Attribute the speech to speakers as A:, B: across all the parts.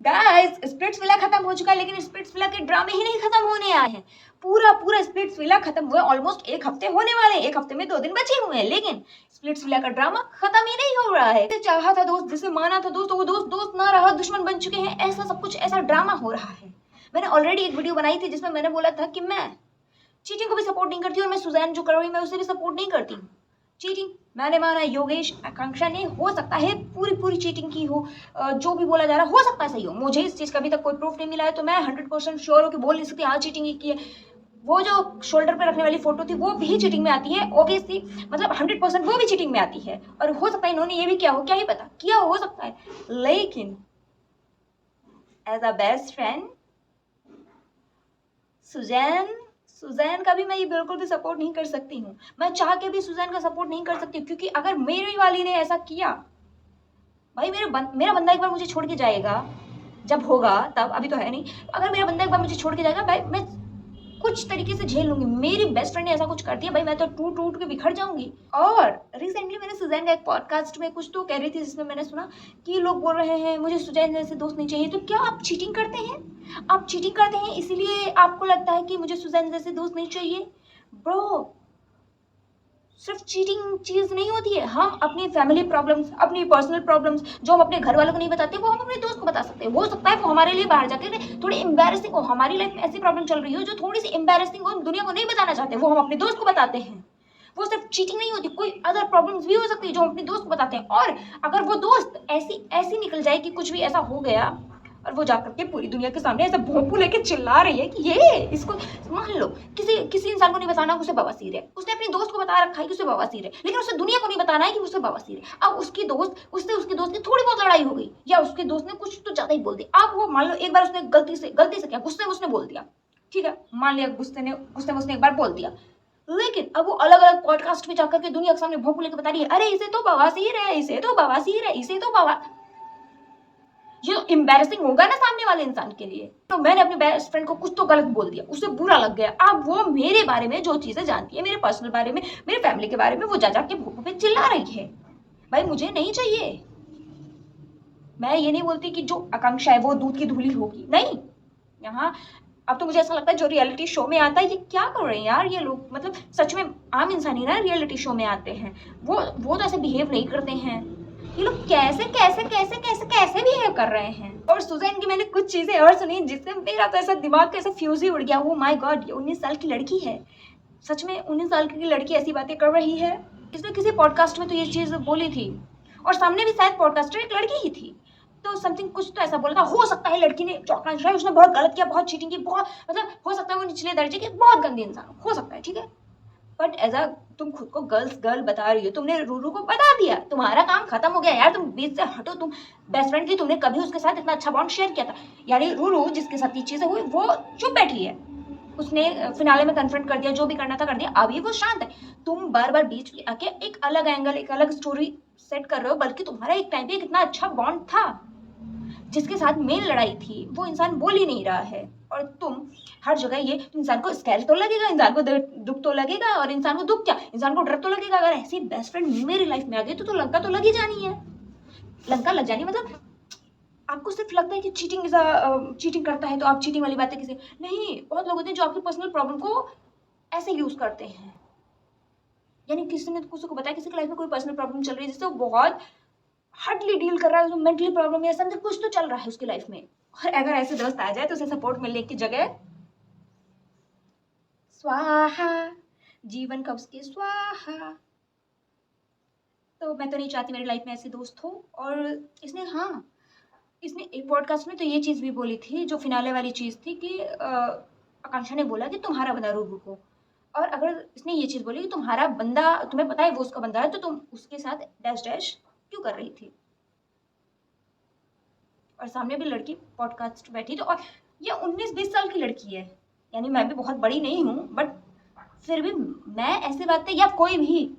A: Guys Splitsvilla खत्म हो चुका है, लेकिन स्प्लिट्सविला के ड्रामे ही नहीं खत्म होने आए हैं। पूरा स्प्लिट्सविला खत्म हुए ऑलमोस्ट 1 हफ्ते होने वाले हैं। 1 हफ्ते में 2 दिन बचे हुए हैं, लेकिन स्प्लिट्सविला का ड्रामा खत्म ही नहीं हो रहा है। जिसे चाहा था दोस्त, जिसे माना था दोस्त, वो दोस्त ना रहा, दुश्मन बन चुके हैं। ऐसा सब कुछ, ऐसा ड्रामा हो रहा है। मैंने ऑलरेडी एक वीडियो बनाई थी जिसमें मैंने बोला था कि मैं चीटिंग को भी सपोर्ट नहीं करती और मैं सुजैन जो कर रही हूँ मैं उसे भी सपोर्ट नहीं करती हूँ। चीटिंग मैंने माना योगेश आकांक्षा ने हो सकता है पूरी चीटिंग की हो, जो भी बोला जा रहा हो सकता है सही हो। मुझे इस चीज का अभी तक कोई प्रूफ नहीं मिला है, तो मैं 100% श्योर हूँ कि बोल नहीं सकती हाँ चीटिंग ही की है। वो जो शोल्डर पे रखने वाली फोटो थी वो भी चीटिंग में आती है ऑब्वियसली, मतलब 100% वो भी चीटिंग में आती है। और हो सकता है इन्होंने ये भी किया हो, क्या ही पता, किया हो सकता है। लेकिन as a best friend Suzanne का भी मैं ये बिल्कुल भी सपोर्ट नहीं कर सकती हूँ। मैं चाह के भी सुजैन का सपोर्ट नहीं कर सकती, क्योंकि अगर मेरी वाली ने ऐसा किया, भाई मेरा बंदा एक बार मुझे छोड़ के जाएगा, जब होगा तब, अभी तो है नहीं। अगर मेरा बंदा एक बार मुझे छोड़ के जाएगा, भाई मैं कुछ तरीके से झेल लूंगी। मेरी बेस्ट फ्रेंड ने ऐसा कुछ कर दिया, भाई मैं तो टूट के बिखर जाऊंगी। और रिसेंटली मैंने सुजैन का एक पॉडकास्ट में कुछ तो कह रही थी, जिसमें मैंने सुना कि लोग बोल रहे हैं मुझे सुजैन जैसे दोस्त नहीं चाहिए। तो क्या आप चीटिंग करते हैं? आप चीटिंग करते हैं इसीलिए आपको लगता है कि मुझे सुजैन जैसे दोस्त नहीं चाहिए? ब्रो, सिर्फ चीटिंग चीज नहीं होती है। हम अपनी फैमिली प्रॉब्लम्स, अपनी पर्सनल प्रॉब्लम्स जो हम अपने घर वालों को नहीं बताते, वो हम अपने दोस्त को बता सकते हैं। हो सकता है वो हमारे लिए बाहर जाकर थोड़ी एम्बैरेसिंग हो, हमारी लाइफ में ऐसी प्रॉब्लम चल रही हो जो थोड़ी सी एम्बैरेसिंग हो, हम दुनिया को नहीं बताना चाहते, वो हम अपने दोस्त को बताते हैं। वो सिर्फ चीटिंग नहीं होती, कोई अदर प्रॉब्लम्स भी हो सकती है जो हम अपने दोस्त को बताते हैं। और अगर वो दोस्त ऐसी निकल जाए कि कुछ भी ऐसा हो गया और वो जाकर के पूरी दुनिया के सामने ऐसा भोंपू लेके चिल्ला रही है कि ये इसको, मान लो किसी इंसान को नहीं बताना उसे बवासीर है, उसने अपने दोस्त को बता रखा है कि उसे बवासीर है, लेकिन उसे दुनिया को नहीं बताना है कि उसे बवासीर है। अब उसके दोस्त की थोड़ी बहुत लड़ाई हो गई, या उसके दोस्त ने कुछ तो ज्यादा ही बोल दिया। अब वो मान लो एक बार उसने गलती से क्या, गुस्से में उसने बोल दिया, ठीक है, मान लिया गुस्से में उसने एक बार बोल दिया, लेकिन अब वो अलग अलग पॉडकास्ट में जाकर के दुनिया के सामने भोंपू लेके बता रही है, अरे इसे तो बवासीर है, इसे तो बवासीर है, इसे तो बवा। ये तो एम्बैरेसिंग होगा ना सामने वाले इंसान के लिए। तो मैंने अपने बेस्ट फ्रेंड को कुछ तो गलत बोल दिया, उसे बुरा लग गया। अब वो मेरे बारे में जो चीजें जानती है, मेरे पर्सनल बारे में, मेरे फैमिली के बारे में, वो जा के भूखों पे चिल्ला रही है। भाई मुझे नहीं चाहिए। मैं ये नहीं बोलती कि जो आकांक्षा है वो दूध की धूली होगी, नहीं। यहाँ अब तो मुझे ऐसा लगता है जो रियलिटी शो में आता है, ये क्या कर रहे हैं यार ये लोग, मतलब सच में आम इंसान ही ना रियलिटी शो में आते हैं, वो तो ऐसे बिहेव नहीं करते हैं। ये लोग कैसे बिहेव कर रहे हैं। और सुजैन की मैंने कुछ चीजें और सुनी जिससे मेरा तो ऐसा दिमाग का ऐसा फ्यूज ही उड़ गया। वो माय गॉड, ये 19 साल की लड़की है, सच में 19 साल की लड़की ऐसी बातें कर रही है। इसने किसी पॉडकास्ट में तो ये चीज बोली थी, और सामने भी शायद पॉडकास्टर एक लड़की ही थी, तो समथिंग कुछ तो ऐसा बोला था। हो सकता है लड़की ने आकांक्षा, उसने बहुत गलत किया, बहुत चीटिंग की, बहुत, मतलब हो सकता है वो निचले दर्जे की बहुत गंदी इंसान हो सकता है, ठीक है। बट एज अ तुम खुद को गर्ल बता रही हो, तुमने रूरू को बता दिया, तुम्हारा काम खत्म हो गया यार, तुम बीच से हटो। तुम बेस्ट फ्रेंड थी, तुमने कभी उसके साथ इतना अच्छा बॉन्ड शेयर किया था, यानी रूरू जिसके साथ ये चीजें हुई वो चुप बैठी है, उसने फिनाले में कन्फ्रंट कर दिया, जो भी करना था कर दिया, अभी वो शांत है। तुम बार बीच में आके एक अलग एंगल, एक अलग स्टोरी सेट कर रहे हो, बल्कि तुम्हारा एक टाइम पे कितना अच्छा बॉन्ड था। जिसके साथ मेन लड़ाई थी वो इंसान बोल ही नहीं रहा है, और तुम हर जगह ये, तो इंसान को स्कैर तो लगेगा, इंसान को दुख तो लगेगा, और इंसान को दुख क्या, इंसान को डर तो लगेगा। अगर ऐसी बेस्ट फ्रेंड मेरी लाइफ में आ गई तो लंका तो लग ही जानी है। लंका लग जानी मतलब आपको सिर्फ लगता है कि चीटिंग करता है तो आप चीटिंग वाली बातें किसी नहीं। बहुत लोग होते हैं जो आपकी पर्सनल प्रॉब्लम को ऐसे यूज करते हैं, यानी किसी ने किसी को बताया किसी की लाइफ में कोई पर्सनल प्रॉब्लम चल रही है जिससे वो बहुत हार्डली डील कर रहा है, उसको मेंटली प्रॉब्लम या समथिंग कुछ तो चल रहा है उसकी लाइफ में, और अगर ऐसे दोस्त आ जाए तो उसे सपोर्ट मिलने की जगह स्वाहा, जीवन का उसके स्वाहा। तो मैं तो नहीं चाहती मेरी लाइफ में ऐसे दोस्त हो। और इसने एक पॉडकास्ट में तो ये चीज़ भी बोली थी, जो फिनाले वाली चीज़ थी, कि आकांक्षा ने बोला कि तुम्हारा बंदा रूबू को, और अगर इसने ये चीज़ बोली कि तुम्हारा बंदा, तुम्हें पता है वो उसका बंदा है, तो तुम उसके साथ डैश डैश क्यों कर रही थी। और सामने भी लड़की पॉडकास्ट बैठी, तो और ये 19-20 साल की लड़की है, यानी मैं भी बहुत बड़ी नहीं हूँ, बट फिर भी मैं ऐसी बातें, या कोई भी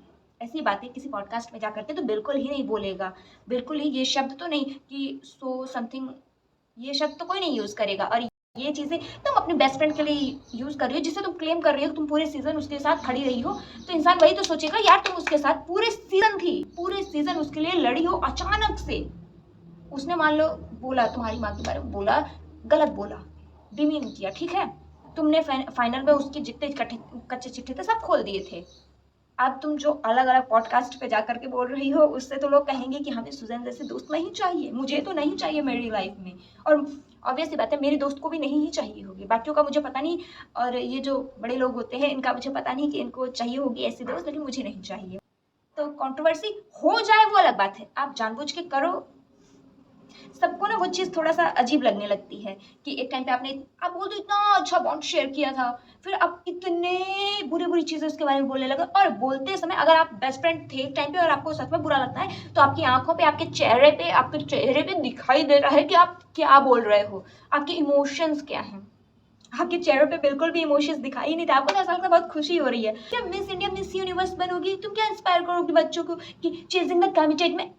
A: ऐसी बातें किसी पॉडकास्ट में जा करके तो बिल्कुल ही नहीं बोलेगा। बिल्कुल ही ये शब्द तो नहीं कि सो समथिंग, ये शब्द तो कोई नहीं यूज करेगा। और ये चीजें तुम अपने बेस्ट फ्रेंड के लिए यूज कर रही हो, जिससे तुम क्लेम कर रही हो तुम पूरे सीजन उसके साथ खड़ी रही हो, तो इंसान वही तो सोचेगा यार तुम उसके साथ पूरे सीजन उसके लिए लड़ी हो, अचानक से उसने मान लो बोला, तुम्हारी माँ के बारे में बोला, गलत बोला, डिमीन किया, ठीक है। तुमने फाइनल में उसके जितने कच्चे चिट्ठे थे सब खोल दिए थे। अब तुम जो अलग अलग पॉडकास्ट पे जाकर के बोल रही हो, उससे तो लोग कहेंगे कि हमें सुजैन जैसे दोस्त नहीं चाहिए, मुझे तो नहीं चाहिए मेरी लाइफ में। और ऑब्वियसली बात है, मेरे दोस्त को भी नहीं ही चाहिए होगी, बाकियों का मुझे पता नहीं। और ये जो बड़े लोग होते हैं इनका मुझे पता नहीं कि इनको चाहिए होगी ऐसी दोस्त, लेकिन मुझे नहीं चाहिए। तो कंट्रोवर्सी हो जाए वो अलग बात है, आप जानबूझ के करो। सबको ना वो चीज़ थोड़ा सा अजीब लगने लगती है कि एक टाइम पे आप बोल दो इतना अच्छा बॉन्ड शेयर किया था, फिर आप इतने बुरी बुरी चीज़ें उसके बारे में बोलने लगे। और बोलते समय अगर आप बेस्ट फ्रेंड थे एक टाइम पे और आपको सच में बुरा लगता है, तो आपकी आंखों पे, आपके चेहरे पे दिखाई दे रहा है कि आप क्या बोल रहे हो, आपके इमोशंस क्या हैं। आपके चेहरे पे बिल्कुल भी इमोशंस दिखाई नहीं थे, आपको ऐसा लगता है बहुत खुशी हो रही है। क्या मिस इंडिया, मिस यूनिवर्स बनोगी, तुम क्या इंस्पायर करोगी बच्चों को कि चेजिंग द कमिटेड में